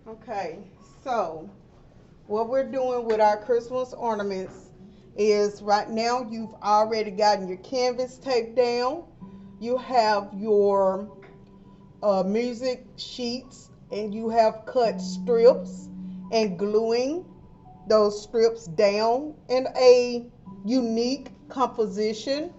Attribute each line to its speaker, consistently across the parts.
Speaker 1: Okay, so what we're doing with our Christmas ornaments is right now you've already gotten your canvas taped down. You have your music sheets and you have cut strips and gluing those strips down in a unique composition,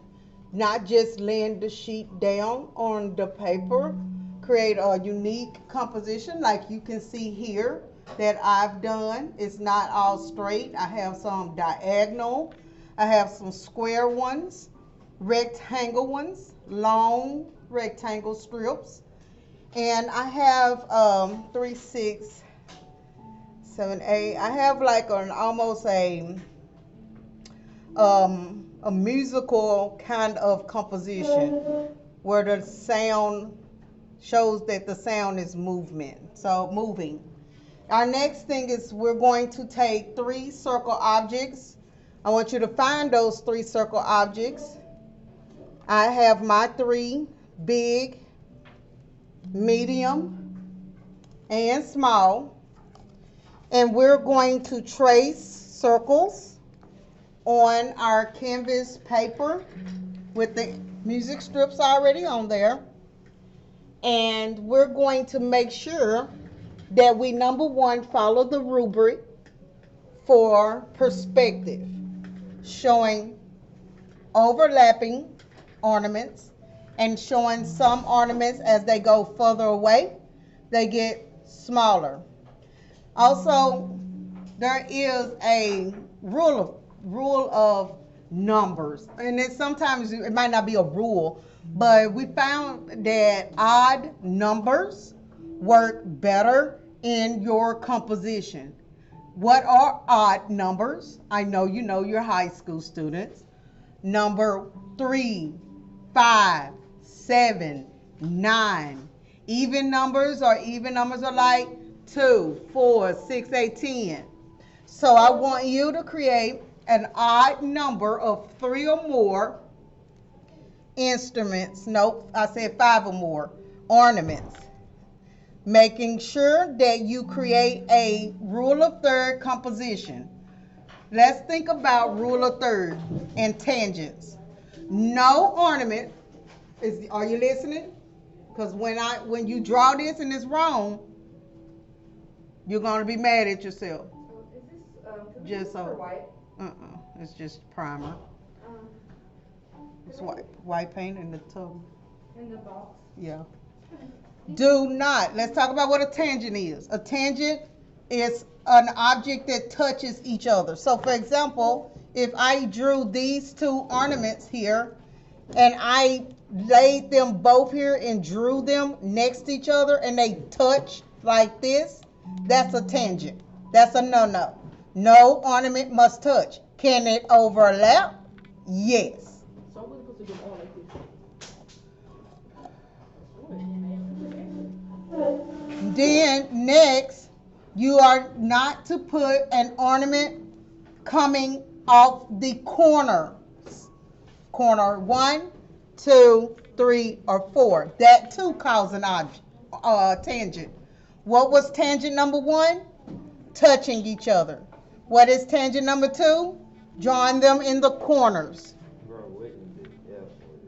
Speaker 1: not just laying the sheet down on the paper. Create a unique composition like you can see here that I've done. It's not all straight. I have some diagonal. I have some square ones, rectangle ones, long rectangle strips. And I have 3, 6, 7, 8. I have like an almost a musical kind of composition where the sound shows that the sound is movement. So moving. Our next thing is we're going to take 3 circle objects. I want you to find those 3 circle objects. I have my 3: big, medium, and small. And we're going to trace circles on our canvas paper with the music strips already on there. And we're going to make sure that we, number one, follow the rubric for perspective, showing overlapping ornaments and showing some ornaments as they go further away, they get smaller. Also, there is a rule of numbers, and sometimes it might not be a rule, but we found that odd numbers work better in your composition. What are odd numbers? I know you know your high school students. Number 3, 5, 7, 9. Even numbers are like 2, 4, 6, 8, 10. So I want you to create an odd number of 3 or more instruments. Nope, I said 5 or more ornaments. Making sure that you create a rule of third composition. Let's think about rule of third and tangents. No ornament are you listening? Because when you draw this and it's wrong, you're going to be mad at yourself.
Speaker 2: Is this
Speaker 1: Just so.
Speaker 2: white?
Speaker 1: It's just primer.
Speaker 2: Um,
Speaker 1: It's white paint in the tub.
Speaker 2: in the box.
Speaker 1: Yeah. Do not. Let's talk about what a tangent is. A tangent is an object that touches each other. So, for example, if I drew these 2 ornaments here and I laid them both here and drew them next to each other and they touch like this, that's a tangent. That's a no-no. No ornament must touch. Can it overlap? Yes.
Speaker 2: So we're supposed to do all like this.
Speaker 1: Then next, you are not to put an ornament coming off the corners. Corner 1, 2, 3, or 4. That too causes an tangent. What was tangent number 1? Touching each other. What is tangent number 2? Drawing them in the corners.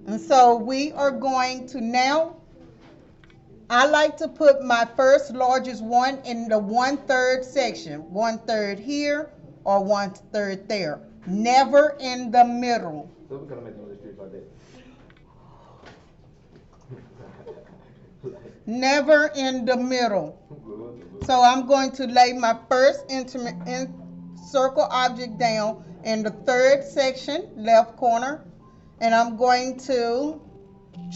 Speaker 1: And so we are going to now, I like to put my first largest one in the 1/3 section. 1/3 here or 1/3 there. Never in the middle.
Speaker 3: So we're gonna make another street like that.
Speaker 1: Never in the middle. So I'm going to lay my first circle object down in the 3rd section, left corner, and I'm going to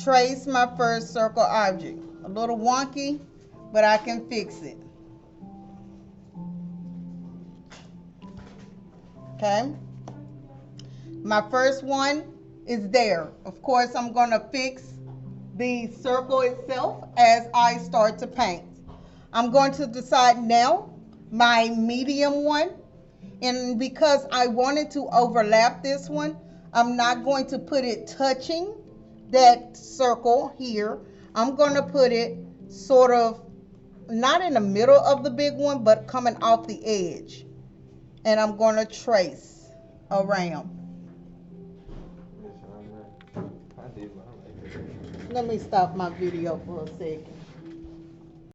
Speaker 1: trace my first circle object. A little wonky, but I can fix it. Okay? My first one is there. Of course, I'm going to fix the circle itself as I start to paint. I'm going to decide now my medium one. And because I wanted to overlap this one, I'm not going to put it touching that circle here. I'm going to put it sort of not in the middle of the big one, but coming off the edge. And I'm going to trace around.
Speaker 3: I did mine like that.
Speaker 1: Let me stop my video for a second.